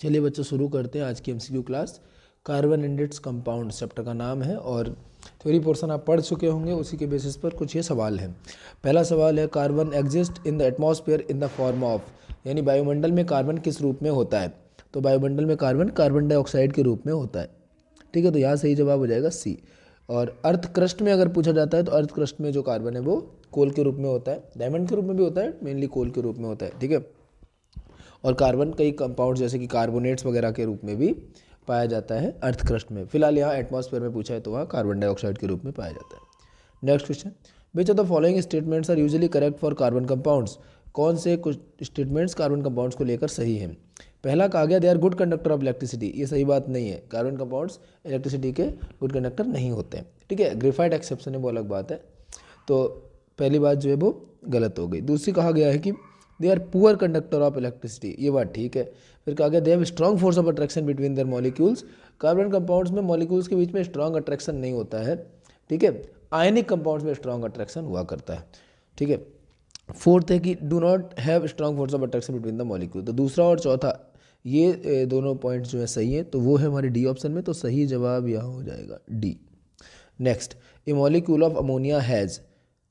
चलिए बच्चों शुरू करते हैं आज की MCQ class. Carbon and its compound chapter का नाम है और थ्योरी पोर्शन आप पढ़ चुके होंगे, उसी के बेसिस पर कुछ ये सवाल हैं। पहला सवाल है, carbon exist in the atmosphere in the form of, यानी वायुमंडल में कार्बन किस रूप में होता है। तो वायुमंडल में कार्बन कार्बन डाइऑक्साइड के रूप में होता है। ठीक है, तो यहाँ सही जवाब हो जाएगा सी। और अर्थ क्रस्ट में अगर पूछा जाता है तो अर्थ क्रस्ट में जो कार्बन है वो कोल के रूप में होता है, डायमंड के रूप में भी होता है, मेनली कोल के रूप में होता है। ठीक है, और कार्बन कई कंपाउंड जैसे कि कार्बोनेट्स वगैरह के रूप में भी पाया जाता है अर्थ क्रस्ट में। फिलहाल यहाँ एटमॉस्फेयर में पूछा है तो वहाँ कार्बन डाइऑक्साइड के रूप में पाया जाता है। Next question, which of the following statements are usually correct for carbon compounds. कौन से कुछ स्टेटमेंट्स कार्बन कंपाउंड्स को लेकर सही हैं। पहला कहा गया, they are good conductor of electricity. ये सही बात नहीं है, कार्बन कंपाउंड्स इलेक्ट्रिसिटी के गुड कंडक्टर नहीं होते हैं। ठीक है, ग्रेफाइट एक्सेप्शन है, वो अलग बात है। तो पहली बात जो है वो गलत हो गई। दूसरी कहा गया है कि they are poor conductor of electricity, ये बात ठीक है। फिर कहा गया they have strong force of attraction between their molecules. Carbon compounds में मॉलिक्यूल्स के बीच में स्ट्रॉन्ग अट्रैक्शन नहीं होता है। ठीक है, आयनिक कंपाउंड्स में स्ट्रॉन्ग अट्रैक्शन हुआ करता है। ठीक है, फोर्थ है कि do not have strong force of attraction between the molecule. तो दूसरा और चौथा ये दोनों पॉइंट्स जो है सही है, तो वो है हमारे डी ऑप्शन में। तो सही जवाब यहाँ हो जाएगा D. Next, A molecule of ammonia has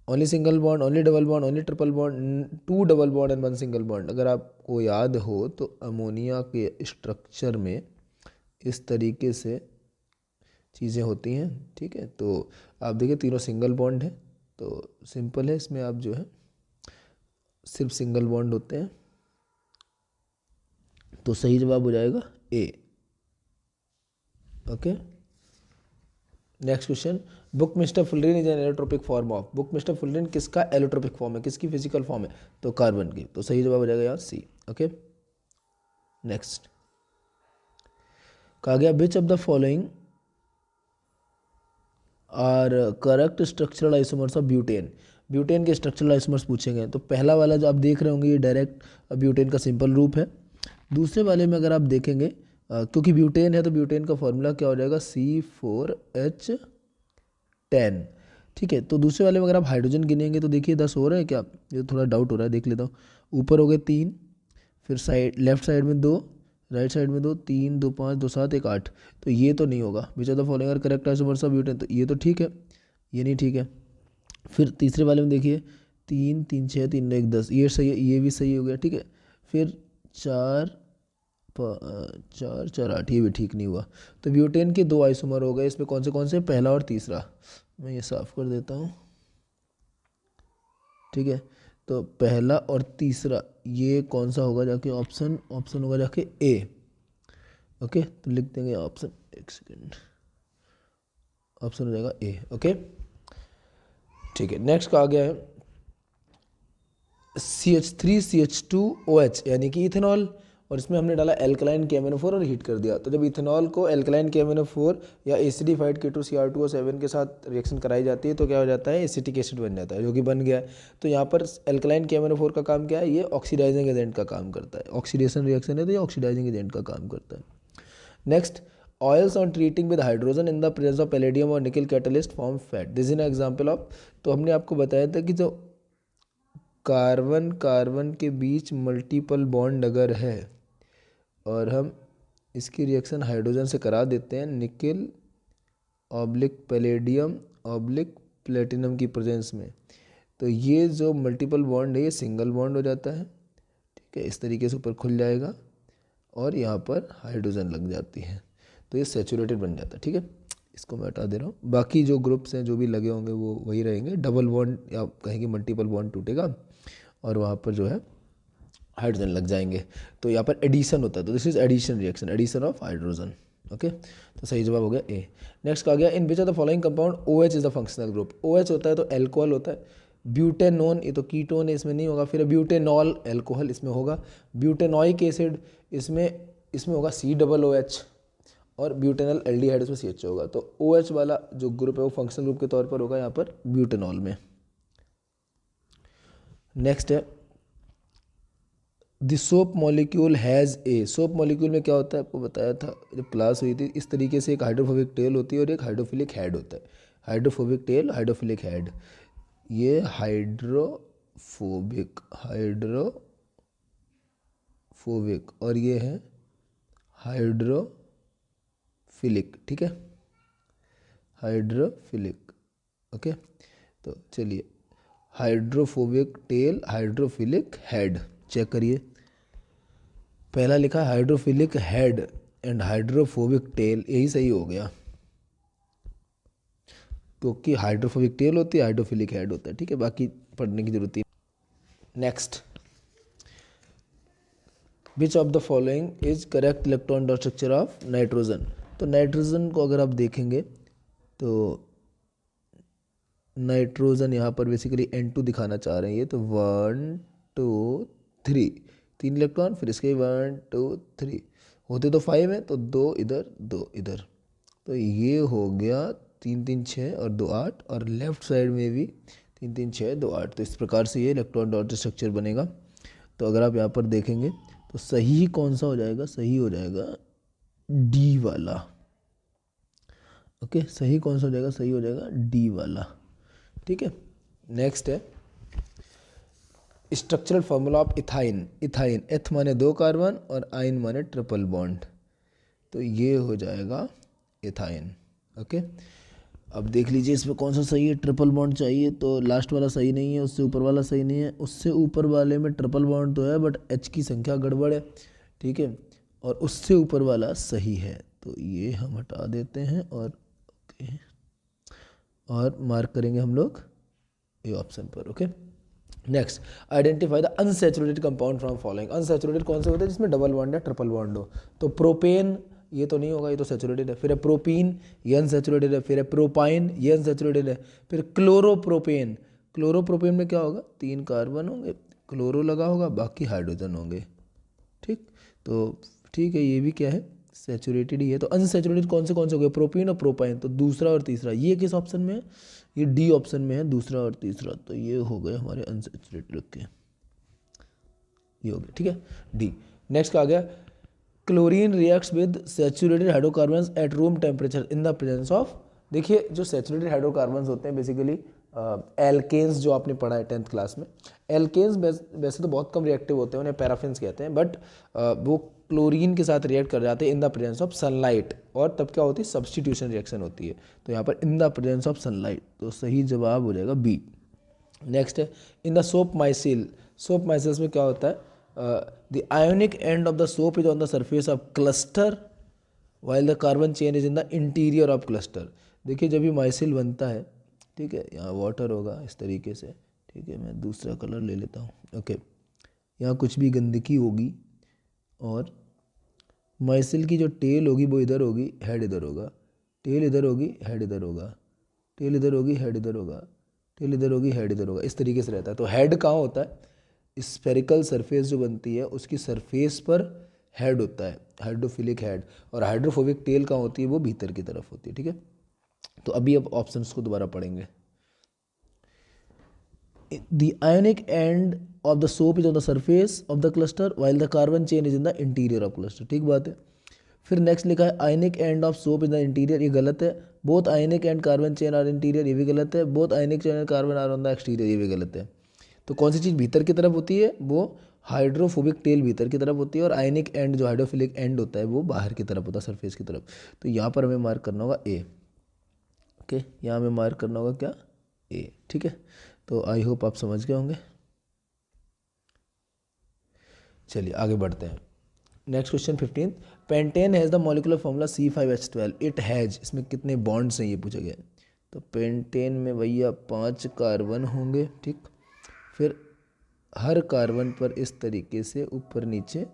only single bond, only double bond, only triple bond, 2 double bond and 1 single bond. अगर आपको याद हो तो अमोनिया के स्ट्रक्चर में इस तरीके से चीज़ें होती हैं। ठीक है, तो आप देखिए तीनों सिंगल बॉन्ड है, तो सिंपल है, इसमें आप जो है सिर्फ सिंगल बॉन्ड होते हैं। तो सही जवाब हो जाएगा A. Okay, next question, buckminsterfullerene is an allotropic form of. Buckminsterfullerene किसका एलोट्रोपिक फॉर्म है, किसकी फिजिकल फॉर्म है। तो कार्बन की। तो सही जवाब हो जाएगा यहाँ सी। ओके, नेक्स्ट कहा गया which of the following are correct structural isomers of butane. Butane के स्ट्रक्चरल आइसोमर्स पूछे गए। तो पहला वाला जो आप देख रहे होंगे ये डायरेक्ट ब्यूटेन का सिंपल रूप है। दूसरे वाले में अगर आप देखेंगे क्योंकि ब्यूटेन है तो ब्यूटेन का फॉर्मूला क्या हो जाएगा, C4H10। ठीक है, तो दूसरे वाले में अगर आप हाइड्रोजन गिनेंगे तो देखिए 10 हो रहा है क्या, ये थोड़ा डाउट हो रहा है, देख लेता हूँ। ऊपर हो गए 3, फिर साइड लेफ्ट साइड में 2, राइट साइड में 2, 3 2 5 2 7 1 8। तो ये तो नहीं होगा। Which of the following are correct isomers of butane. तो ये तो ठीक है, ये नहीं ठीक है। फिर तीसरे वाले में देखिए 3 3 6 3 9 1 10, ये सही है, ये भी सही हो गया। ठीक है, फिर 4 4 4 8, ये भी ठीक नहीं हुआ। तो ब्यूटेन के 2 आइसोमर हो गए। इसमें कौन से, पहला और तीसरा। मैं ये साफ कर देता हूँ। ठीक है, तो पहला और तीसरा ये कौन सा होगा जाके, ऑप्शन होगा जाके ए। ओके, तो लिख देंगे ऑप्शन, एक सेकेंड, ऑप्शन हो जाएगा ए। ओके, ठीक है। नेक्स्ट कहा गया है CH3CH2OH यानी कि इथेनॉल, और इसमें हमने डाला एल्कलाइन KMnO4 और हीट कर दिया। तो जब इथेनॉल को एल्कलाइन KMnO4 या एसिडिफाइड K2Cr2O7 के साथ रिएक्शन कराई जाती है तो क्या हो जाता है, एसिटिक एसिड बन जाता है, जो कि बन गया है। तो यहाँ पर एल्कलाइन KMnO4 का काम क्या है, ये ऑक्सीडाइजिंग एजेंट का काम करता है। ऑक्सीडेशन रिएक्शन है तो ये ऑक्सीडाइजिंग एजेंट का काम करता है। Next, oils on treating with hydrogen in the presence of palladium और निकल catalyst form fat. This is an example of. तो हमने आपको बताया था कि जो कार्बन कार्बन के बीच मल्टीपल बॉन्ड अगर है और हम इसकी रिएक्शन हाइड्रोजन से करा देते हैं, निकल ऑब्लिक पैलेडियम ऑब्लिक प्लेटिनम की प्रेजेंस में, तो ये जो मल्टीपल बॉन्ड है ये सिंगल बॉन्ड हो जाता है। ठीक है, इस तरीके से ऊपर खुल जाएगा और यहाँ पर हाइड्रोजन लग जाती है, तो ये सैचुरेटेड बन जाता है। ठीक है, इसको मैं हटा दे रहा हूँ। बाकी जो ग्रुप्स हैं जो भी लगे होंगे वो वही रहेंगे। डबल बॉन्ड या कहेंगे मल्टीपल बॉन्ड टूटेगा और वहाँ पर जो है हाइड्रोजन लग जाएंगे, तो यहाँ पर एडिशन होता है। तो this is addition reaction, addition of hydrogen. Okay, तो सही जवाब हो गया ए। नेक्स्ट कहा गया in which of the following compound OH is the functional group. OH होता है तो एल्कोहल होता है। ब्यूटेनोन, ये तो कीटोन है, इसमें नहीं होगा। फिर ब्यूटेनॉल, एल्कोहल, इसमें होगा। ब्यूटेनॉइक एसिड, इसमें होगा COOH, और ब्यूटेनल एल्डिहाइड, इसमें CH होगा। तो OH वाला जो ग्रुप है वो फंक्शनल ग्रुप के तौर पर होगा यहाँ पर ब्यूटेनॉल में। नेक्स्ट है the soap molecule has a. Soap molecule में क्या होता है, आपको बताया था जब क्लास हुई थी। इस तरीके से एक हाइड्रोफोबिक टेल होती है और एक हाइड्रोफिलिक हेड होता है। हाइड्रोफोबिक टेल, हाइड्रोफिलिक हेड, ये हाइड्रोफोबिक और ये है हाइड्रोफिलिक, ठीक है, हाइड्रोफिलिक, ओके। तो चलिए, hydrophobic tail, hydrophilic head, check करिए। पहला लिखा hydrophilic head and hydrophobic tail, यही सही हो गया, क्योंकि हाइड्रोफोबिक टेल होती है, हाइड्रोफिलिक हेड होता है, ठीक है, बाकी पढ़ने की जरूरत नहीं। Next, which of the following is correct electron dot structure of nitrogen. तो नाइट्रोजन को अगर आप देखेंगे तो नाइट्रोजन यहाँ पर बेसिकली N2 दिखाना चाह रहे हैं ये, तो 1 2 3, 3 इलेक्ट्रॉन, फिर इसके 1 2 3 होते तो 5 है, तो 2 इधर 2 इधर, तो ये हो गया 3 3 6 और 2 8, और लेफ्ट साइड में भी 3 3 6 2 8। तो इस प्रकार से ये इलेक्ट्रॉन डॉट स्ट्रक्चर बनेगा। तो अगर आप यहाँ पर देखेंगे तो सही कौन सा हो जाएगा, सही हो जाएगा डी वाला, ओके, सही कौन सा हो जाएगा, सही हो जाएगा डी वाला, ठीक है। नेक्स्ट है structural formula of ethyne. Ethyne, एथ माने 2 कार्बन और आइन माने ट्रिपल बॉन्ड, तो ये हो जाएगा इथाइन, ओके। अब देख लीजिए इसमें कौन सा सही है, ट्रिपल बॉन्ड चाहिए तो लास्ट वाला सही नहीं है, उससे ऊपर वाला सही नहीं है, उससे ऊपर वाले में ट्रिपल बॉन्ड तो है बट एच की संख्या गड़बड़ है, ठीक है, और उससे ऊपर वाला सही है, तो ये हम हटा देते हैं और ओके, और मार्क करेंगे हम लोग ए ऑप्शन पर, okay. Next, identify the unsaturated compound from following. Unsaturated कौन से होते हैं, जिसमें डबल बॉन्ड या ट्रिपल बॉन्ड हो। तो प्रोपेन, ये तो नहीं होगा, ये तो सैचुरेटेड है। फिर है प्रोपीन, ये अनसैचुरेटेड है। फिर है प्रोपाइन, ये अनसैचुरेटेड है। फिर क्लोरोप्रोपेन, क्लोरोप्रोपेन में क्या होगा, 3 कार्बन होंगे, क्लोरो लगा होगा, बाकी हाइड्रोजन होंगे, ठीक। तो ठीक है, ये भी क्या है, सैचुरेटेड ही है। तो अनसैचुरेटेड कौन से हो गए, प्रोपीन और प्रोपाइन, तो दूसरा और तीसरा, ये किस ऑप्शन में है, ये डी ऑप्शन में है, दूसरा और तीसरा, तो ये हो गए हमारे अनसैचुरेटेड के, ये हो गया, ठीक है, डी। नेक्स्ट आ गया, chlorine reacts with saturated hydrocarbons at room temperature in the presence of. देखिए जो सैचुरेटेड हाइड्रोकार्बन्स होते हैं बेसिकली एल्केन्स, जो आपने पढ़ा है 10th क्लास में, एल्केन्स वैसे तो बहुत कम रिएक्टिव होते हैं, उन्हें पैराफिन्स कहते हैं, बट वो क्लोरीन के साथ रिएक्ट कर जाते हैं in the presence of sunlight, और तब क्या होती है, सब्सटीट्यूशन रिएक्शन होती है। तो यहाँ पर in the presence of sunlight, तो सही जवाब हो जाएगा बी। नेक्स्ट है इन द सोप माइसिल। सोप माइसिल्स में क्या होता है, the ionic end of the soap is on the surface of cluster while the carbon chain is in the interior of cluster. देखिए जब भी माइसिल बनता है, ठीक है, यहाँ वाटर होगा इस तरीके से, ठीक है, मैं दूसरा कलर ले लेता हूँ, ओके। यहाँ कुछ भी गंदगी होगी और माइसिल की जो टेल होगी वो इधर होगी, हेड इधर होगा, टेल इधर होगी, हेड इधर होगा, टेल इधर होगी, हेड इधर होगा, टेल इधर होगी, हेड इधर होगा, इस तरीके से रहता है। तो हेड कहाँ होता है, स्फेरिकल सरफेस जो बनती है उसकी सरफेस पर हेड होता है, हाइड्रोफिलिक हेड, और हाइड्रोफोबिक टेल कहाँ होती है, वो भीतर की तरफ होती है, ठीक है। तो अभी अब ऑप्शंस को दोबारा पढ़ेंगे। The ionic end of the soap is on the surface of the cluster while the carbon chain is in the interior of cluster, ठीक बात है। फिर नेक्स्ट लिखा है ionic end of soap in the interior, ये गलत है। Both ionic end carbon chain are interior, ये भी गलत है। Both ionic chain and carbon are on the exterior, ये भी गलत है। तो कौन सी चीज़ भीतर की तरफ होती है, वो हाइड्रोफोबिक टेल भीतर की तरफ होती है, और आयनिक एंड जो हाइड्रोफिलिक एंड होता है वो बाहर की तरफ होता है, सरफेस की तरफ। तो यहाँ पर हमें मार्क करना होगा ए, ओके, यहाँ हमें मार्क करना होगा क्या, ए, ठीक है। तो आई होप आप समझ गए होंगे। चलिए आगे बढ़ते हैं। Next question 15, pentane has the molecular formula C5H12, it has, इसमें कितने बॉन्ड्स हैं ये पूछा गया। तो पेंटेन में भैया 5 कार्बन होंगे, ठीक। फिर हर कार्बन पर इस तरीके से ऊपर नीचे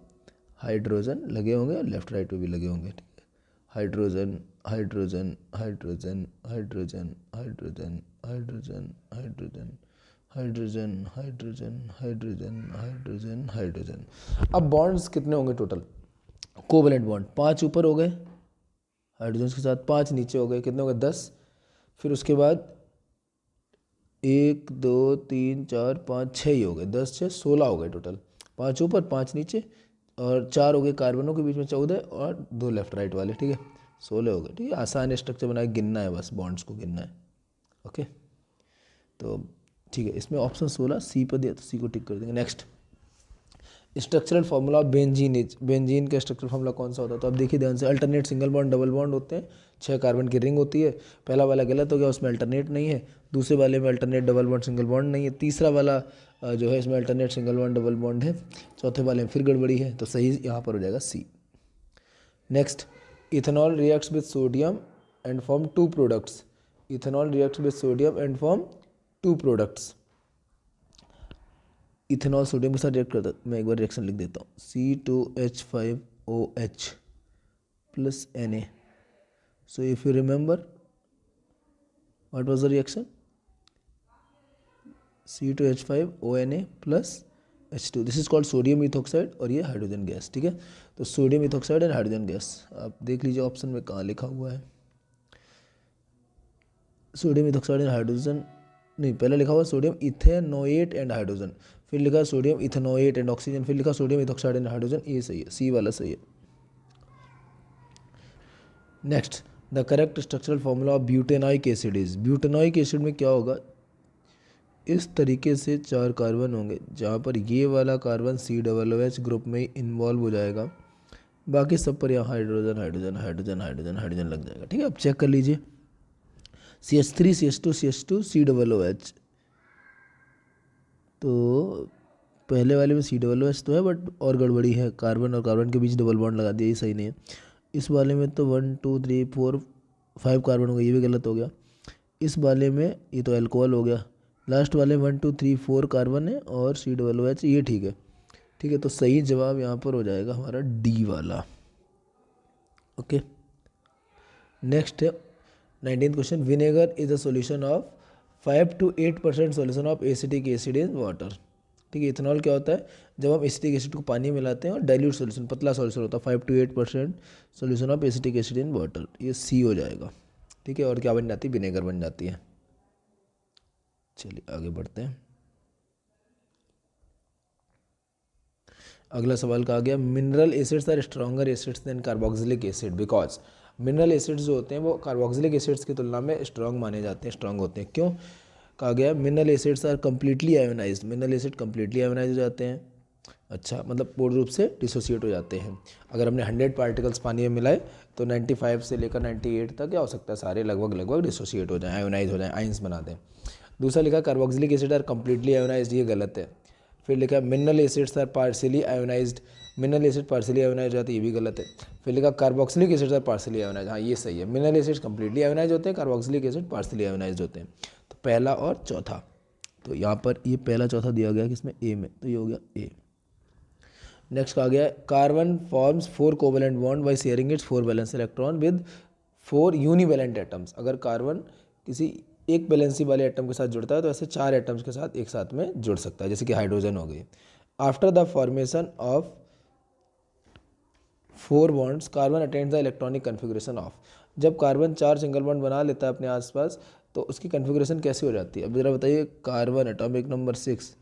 हाइड्रोजन लगे होंगे और लेफ्ट राइट पे भी लगे होंगे, ठीक है। Hydrogen hydrogen hydrogen hydrogen hydrogen hydrogen hydrogen hydrogen hydrogen hydrogen hydrogen hydrogen. अब बॉन्ड्स कितने होंगे टोटल, कोवेलेंट बॉन्ड 5 ऊपर हो गए हाइड्रोजन के साथ, 5 नीचे हो गए, कितने हो गए 10। फिर उसके बाद 1 2 3 4 5 6 ही हो गए, 10 6 16 हो गए टोटल, 5 ऊपर 5 नीचे, और 4 हो गए कार्बनों के बीच में 14, और 2 लेफ्ट राइट वाले, ठीक है, 16 हो गए, ठीक है। आसान स्ट्रक्चर बनाए, गिनना है बस, बॉन्ड्स को गिनना है, ओके। तो ठीक है, इसमें ऑप्शन 16 सी पर दिया तो सी को टिक कर देंगे। Next, structural formula of benzene is, benzene का स्ट्रक्चरल फार्मूला कौन सा होता है? तो अब देखिए ध्यान से, alternate single bond double bond होते हैं, 6 कार्बन की रिंग होती है। पहला वाला गलत हो गया, उसमें अल्टरनेट नहीं है। दूसरे वाले में alternate double bond single bond नहीं है। तीसरा वाला जो है इसमें alternate single bond double bond है। चौथे वाले में फिर गड़बड़ी है, तो सही यहाँ पर हो जाएगा C. Next, ethanol reacts with sodium and form 2 products. Ethanol reacts with sodium and form 2 products. Ethanol sodium के साथ रिएक्ट करता है, मैं एक बार रिएक्शन लिख देता हूँ, C2H5OH plus Na. So if you remember, what was the reaction? C2H5ONa plus H2, this is called sodium ethoxide, और ये हाइड्रोजन गैस। ठीक है, तो sodium ethoxide and hydrogen gas, आप देख लीजिए ऑप्शन में कहाँ लिखा हुआ है। सोडियम इथोक्साइड एंड हाइड्रोजन नहीं, पहले लिखा हुआ सोडियम इथेनोएट एंड हाइड्रोजन, फिर लिखा सोडियम इथेनोएट एंड ऑक्सीजन, फिर लिखा सोडियम इथोक्साइड एंड हाइड्रोजन, ये सही है, सी वाला सही है। Next, the correct structural formula of butanoic acid is. Butanoic acid में क्या होगा, इस तरीके से 4 कार्बन होंगे, जहाँ पर ये वाला कार्बन COOH ग्रुप में इन्वॉल्व हो जाएगा, बाकी सब पर यहाँ hydrogen hydrogen hydrogen hydrogen hydrogen लग जाएगा। ठीक है, अब चेक कर लीजिए, CH3 CH2 CH2 COOH, तो पहले वाले में COOH तो है, बट और गड़बड़ी है, कार्बन और कार्बन के बीच डबल बॉन्ड लगा दिया, ये सही नहीं है। इस वाले में तो 1 2 3 4 5 कार्बन हो गया, ये भी गलत हो गया। इस वाले में ये तो अल्कोहल हो गया। लास्ट वाले 1 2 3 4 कार्बन है और COOH, ये ठीक है। ठीक है, तो सही जवाब यहाँ पर हो जाएगा हमारा डी वाला। ओके, नेक्स्ट है 19th question, vinegar is a solution of 5 to 8% solution of acetic acid in water. ठीक है, इथेनॉल क्या होता है, जब हम एसिटिक एसिड को पानी में मिलाते हैं और डाइल्यूट सॉल्यूशन, पतला सॉल्यूशन होता है, 5 to 8% solution of acetic acid in water, ये सी हो जाएगा। ठीक है, और क्या बन जाती है, विनेगर बन जाती है। चलिए आगे बढ़ते हैं। अगला सवाल कहा गया, mineral acids are stronger acids than carboxylic acid because. Mineral acids जो होते हैं वो कार्बोक्सिलिक एसिड्स की तुलना में स्ट्रॉन्ग माने जाते हैं, स्ट्रॉन्ग होते हैं। क्यों? कहा गया mineral acids are completely ionized, mineral acid completely ionize हो जाते हैं। अच्छा, मतलब पूर्ण रूप से डिसोसिएट हो जाते हैं। अगर हमने 100 पार्टिकल्स पानी में मिलाए तो 95 से लेकर 98 तक क्या हो सकता है, सारे लगभग डिसोसिएट हो जाएं, आयोनाइज हो जाएं, आइंस बना दें। दूसरा लिखा carboxylic acid are completely ionized, ये गलत है। फिर लिखा mineral acids are partially ionized, mineral acid partially ionize होते हैं, ये भी गलत है। फिर लिखा carboxylic acids are partially ionize, हाँ ये सही है, मिनरल एसिड्स कम्प्लीटली आयोनाइज होते हैं, कार्बोक्सिलिक एसिड पार्शियली आयोनाइज होते हैं। तो पहला और चौथा, तो यहाँ पर ये पहला चौथा दिया गया किसमें, ए में, तो ये हो गया ए। नेक्स्ट कहा गया carbon forms 4 covalent bond by sharing its 4 valence electron with 4 univalent atoms. अगर कार्बन किसी एक वैलेंसी वाले एटम के साथ जुड़ता है तो ऐसे 4 एटम्स के साथ एक साथ में जुड़ सकता है, जैसे कि हाइड्रोजन हो गई। After the formation of 4 bonds carbon attends the electronic configuration of. जब कार्बन 4 सिंगल बॉन्ड बना लेता है अपने आसपास तो उसकी कन्फिग्रेशन कैसी हो जाती है? अब जरा बताइए, कार्बन एटॉमिक नंबर 6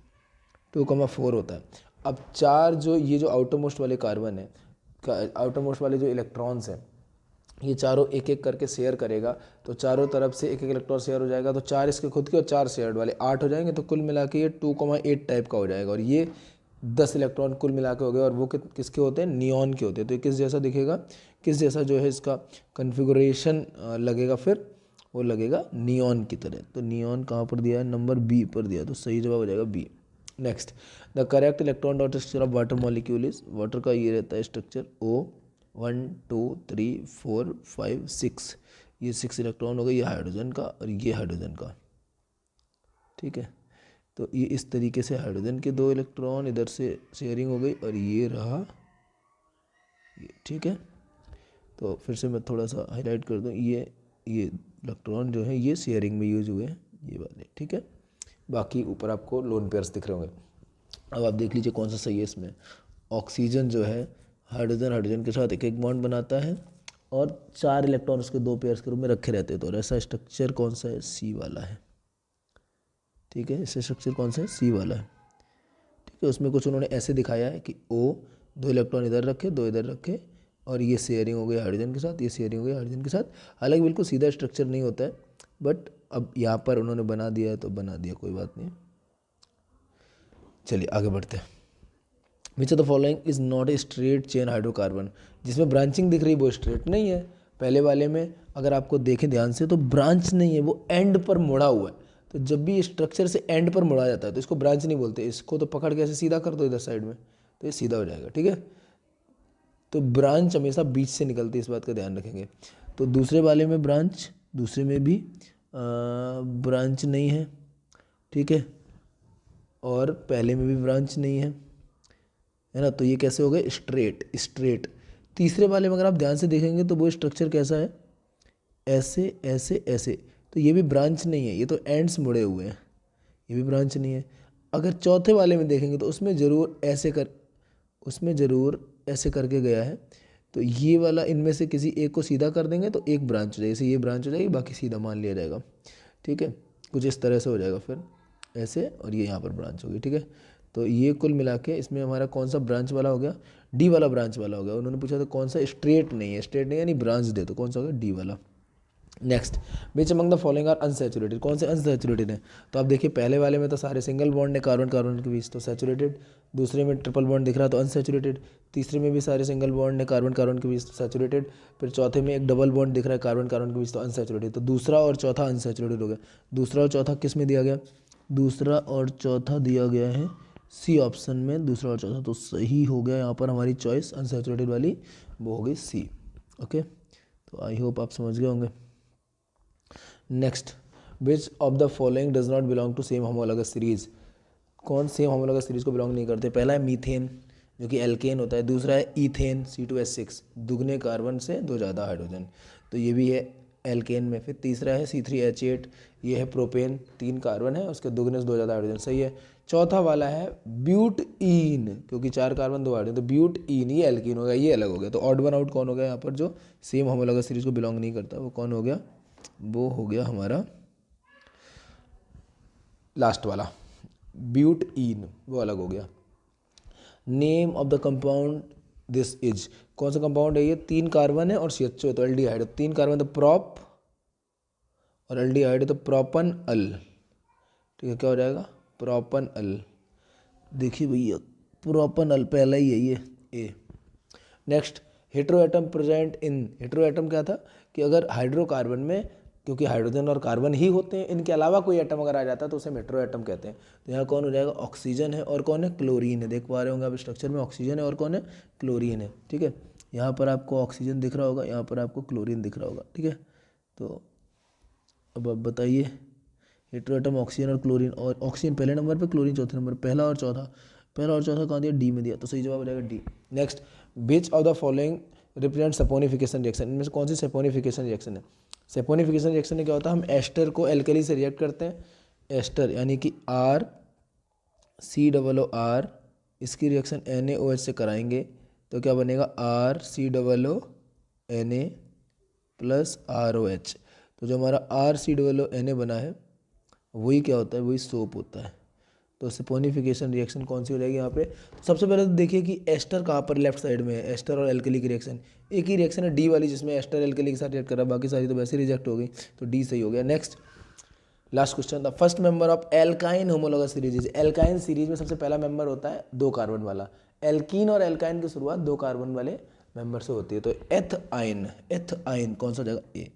2,4 होता है। अब 4 जो ये जो आउटर मोस्ट वाले कार्बन है, आउटर मोस्ट वाले जो इलेक्ट्रॉन्स हैं, ये चारों एक एक करके शेयर करेगा, तो चारों तरफ से एक एक इलेक्ट्रॉन शेयर हो जाएगा, तो 4 इसके खुद के और 4 शेयर्ड वाले 8 हो जाएंगे, तो कुल मिला के ये 2,8 टाइप का हो जाएगा। और ये 10 इलेक्ट्रॉन कुल मिला के हो गए, और वो किसके होते हैं, नियॉन के होते हैं। तो ये किस जैसा दिखेगा, किस जैसा जो है इसका कन्फिगुरेशन लगेगा, फिर वो लगेगा नियॉन की तरह। तो नियॉन कहाँ पर दिया है, नंबर बी पर दिया, तो सही जवाब हो जाएगा B. Next, the correct electron dot structure of water molecule is, water का ये रहता है स्ट्रक्चर O 1 2 3 4 5 6, ये 6 इलेक्ट्रॉन हो गए, ये हाइड्रोजन का और ये हाइड्रोजन का। ठीक है, तो ये इस तरीके से हाइड्रोजन के 2 इलेक्ट्रॉन इधर से शेयरिंग हो गई, और ये रहा ये। ठीक है, तो फिर से मैं थोड़ा सा हाईलाइट कर दूँ, ये इलेक्ट्रॉन जो है ये शेयरिंग में यूज हुए हैं, ये वाले। ठीक है, बाकी ऊपर आपको लोन पेयर्स दिख रहे होंगे। अब आप देख लीजिए कौन सा सही है इसमें। ऑक्सीजन जो है हाइड्रोजन के साथ एक एक बॉन्ड बनाता है, और 4 इलेक्ट्रॉन उसके 2 पेयर्स के रूप में रखे रहते हैं, तो ऐसा स्ट्रक्चर कौन सा है, सी वाला है। ठीक है, इससे स्ट्रक्चर कौन सा है, सी वाला है। ठीक है, उसमें कुछ उन्होंने ऐसे दिखाया है कि O 2 इलेक्ट्रॉन इधर रखे, 2 इधर रखे, और ये शेयरिंग हो गई हाइड्रोजन के साथ, ये शेयरिंग हो गई हाइड्रोजन के साथ। हालांकि बिल्कुल सीधा स्ट्रक्चर नहीं होता है, बट अब यहाँ पर उन्होंने बना दिया है तो बना दिया, कोई बात नहीं। चलिए आगे बढ़ते हैं। विच of the following is not a straight chain hydrocarbon, जिसमें ब्रांचिंग दिख रही है वो स्ट्रेट नहीं है। पहले वाले में अगर आपको देखें ध्यान से तो ब्रांच नहीं है, वो एंड पर मुड़ा हुआ है। तो जब भी स्ट्रक्चर से एंड पर मुड़ा जाता है तो इसको ब्रांच नहीं बोलते, इसको तो पकड़ के ऐसे सीधा कर दो इधर साइड में तो ये सीधा हो जाएगा, ठीक है। तो ब्रांच हमेशा बीच से निकलती है, इस बात का ध्यान रखेंगे। तो दूसरे वाले में ब्रांच, दूसरे में भी ब्रांच नहीं है, ठीक है, और पहले में भी ब्रांच नहीं है ना। तो ये कैसे हो गए, स्ट्रेट स्ट्रेट। तीसरे वाले में अगर आप ध्यान से देखेंगे तो वो स्ट्रक्चर कैसा है, ऐसे ऐसे ऐसे, तो ये भी ब्रांच नहीं है, ये तो एंड्स मुड़े हुए हैं, ये भी ब्रांच नहीं है। अगर चौथे वाले में देखेंगे तो उसमें ज़रूर ऐसे कर, उसमें ज़रूर ऐसे करके गया है। तो ये वाला इनमें से किसी एक को सीधा कर देंगे तो एक ब्रांच हो जाएगी, जैसे ये ब्रांच हो जाएगी, बाकी सीधा मान लिया जाएगा, ठीक है। कुछ इस तरह से हो जाएगा, फिर ऐसे, और ये यहाँ पर ब्रांच होगी, ठीक है। तो ये कुल मिला के इसमें हमारा कौन सा ब्रांच वाला हो गया, डी वाला ब्रांच वाला हो गया। उन्होंने पूछा था कौन सा स्ट्रेट नहीं है, स्ट्रेट नहीं है यानी ब्रांच दे, तो कौन सा हो गया, डी वाला। Next, which among the following are unsaturated, कौन से अनसैचुरेटेड है। तो आप देखिए पहले वाले में तो सारे सिंगल बॉन्ड है कार्बन कार्बन के बीच, तो सैचुरेटेड। दूसरे में ट्रिपल बॉन्ड दिख रहा तो अनसैचुरेटेड। तीसरे में भी सारे सिंगल बॉन्ड है कार्बन कार्बन के बीच, तो सैचुरेटेड। फिर चौथे में एक डबल बॉन्ड दिख रहा है कार्बन कार्बन के बीच, तो अनसैचुरेटेड। तो दूसरा और चौथा अनसैचुरेटेड हो गया। दूसरा और चौथा किस में दिया गया, दूसरा और चौथा दिया गया है सी ऑप्शन में, दूसरा और चौथा, तो सही हो गया यहाँ पर हमारी चॉइस अनसैचुरेटेड वाली, वो हो गई सी। ओके, तो आई होप आप समझ गए होंगे। Next, which of the following does not belong to same homologous series, कौन सेम होमोलॉगस सीरीज को बिलोंग नहीं करते। पहला है मीथेन जो कि एल्केन होता है, दूसरा है ईथेन C2H6 दुगने कार्बन से दो ज़्यादा हाइड्रोजन, तो ये भी है एल्केन में। फिर तीसरा है C3H8, ये है प्रोपेन, 3 कार्बन है उसके दुगने से दो ज़्यादा हाइड्रोजन, सही है। चौथा वाला है ब्यूटईन, क्योंकि 4 कार्बन 2 हाइड्रोजन, तो ब्यूटईन ये एल्कीन हो गया, ये अलग हो गया। तो ऑड वन आउट कौन हो गया यहाँ पर, जो सेम होमोलॉगस सीरीज को बिलोंग नहीं करता, वो कौन हो गया, वो हो गया हमारा लास्ट वाला ब्यूटईन, वो अलग हो गया। Name of the compound this is, कौन सा कंपाउंड है ये, 3 कार्बन है और CHO, तो एल्डिहाइड। 3 कार्बन तो प्रॉप और एल्डिहाइड तो प्रोपन अल, ठीक है, क्या हो जाएगा, प्रोपन अल। देखिए भैया प्रोपन अल पहला ही है ये A. Next, hetero atom present in, hetero atom क्या था कि अगर हाइड्रोकार्बन में, क्योंकि हाइड्रोजन और कार्बन ही होते हैं, इनके अलावा कोई एटम अगर आ जाता है तो उसे हेट्रो एटम कहते हैं। तो यहाँ कौन हो जाएगा, ऑक्सीजन है और कौन है, क्लोरीन है। देख पा रहे होंगे आप स्ट्रक्चर में, ऑक्सीजन है और कौन है, क्लोरीन है, ठीक है। यहाँ पर आपको ऑक्सीजन दिख रहा होगा, यहाँ पर आपको क्लोरीन दिख रहा होगा, ठीक है। तो अब आप बताइए, हेट्रो एटम ऑक्सीजन और क्लोरीन, और ऑक्सीजन पहले नंबर पर, क्लोरीन चौथे नंबर, पहला और चौथा कहाँ दिया, डी में दिया, तो सही जवाब हो जाएगा D. Next, which of the following represent saponification reaction, इनमें से कौन सी सपोनिफिकेशन रिएक्शन है। सपोनिफिकेशन रिएक्शन में क्या होता है, हम एस्टर को एल्कली से रिएक्ट करते हैं, एस्टर यानी कि RCOOR, इसकी रिएक्शन NaOH से कराएंगे तो क्या बनेगा, RCOONA प्लस ROH। तो जो हमारा RCOONA बना है वही क्या होता है, वही सोप होता है। तो सपोनिफिकेशन रिएक्शन कौन सी हो जाएगी यहाँ पे, तो सबसे पहले तो देखिए कि एस्टर कहाँ पर लेफ्ट साइड में है, एस्टर और एल्कली की रिएक्शन, एक ही रिएक्शन है डी वाली जिसमें एस्टर एल्कली के साथ रिएक्ट कर रहा है, बाकी सारी तो वैसे रिजेक्ट हो गई, तो डी सही हो गया। Next, last question, the first member of alkyne homologous series, alkyne series में सबसे पहला मेंबर होता है 2 कार्बन वाला, एल्कीन और एल्काइन की शुरुआत 2 कार्बन वाले मेंबर से होती है, तो एथाइन कौन सा जगह, ए।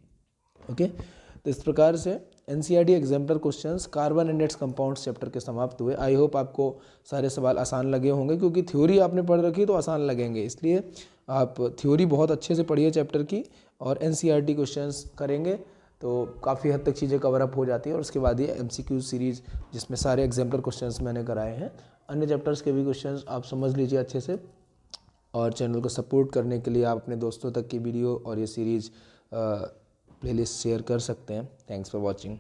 ओके, तो इस प्रकार से NCERT exemplar questions carbon and it's compounds chapter के समाप्त हुए। आई होप आपको सारे सवाल आसान लगे होंगे, क्योंकि थ्योरी आपने पढ़ रखी तो आसान लगेंगे, इसलिए आप थ्योरी बहुत अच्छे से पढ़िए चैप्टर की, और NCERT क्वेश्चंस करेंगे तो काफ़ी हद तक चीज़ें कवर अप हो जाती है। और उसके बाद ये MCQ सीरीज़ जिसमें सारे एग्जाम्पलर क्वेश्चंस मैंने कराए हैं, अन्य चैप्टर्स के भी क्वेश्चंस आप समझ लीजिए अच्छे से। और चैनल को सपोर्ट करने के लिए आप अपने दोस्तों तक की वीडियो और ये सीरीज़ प्लेलिस्ट शेयर कर सकते हैं। Thanks for watching.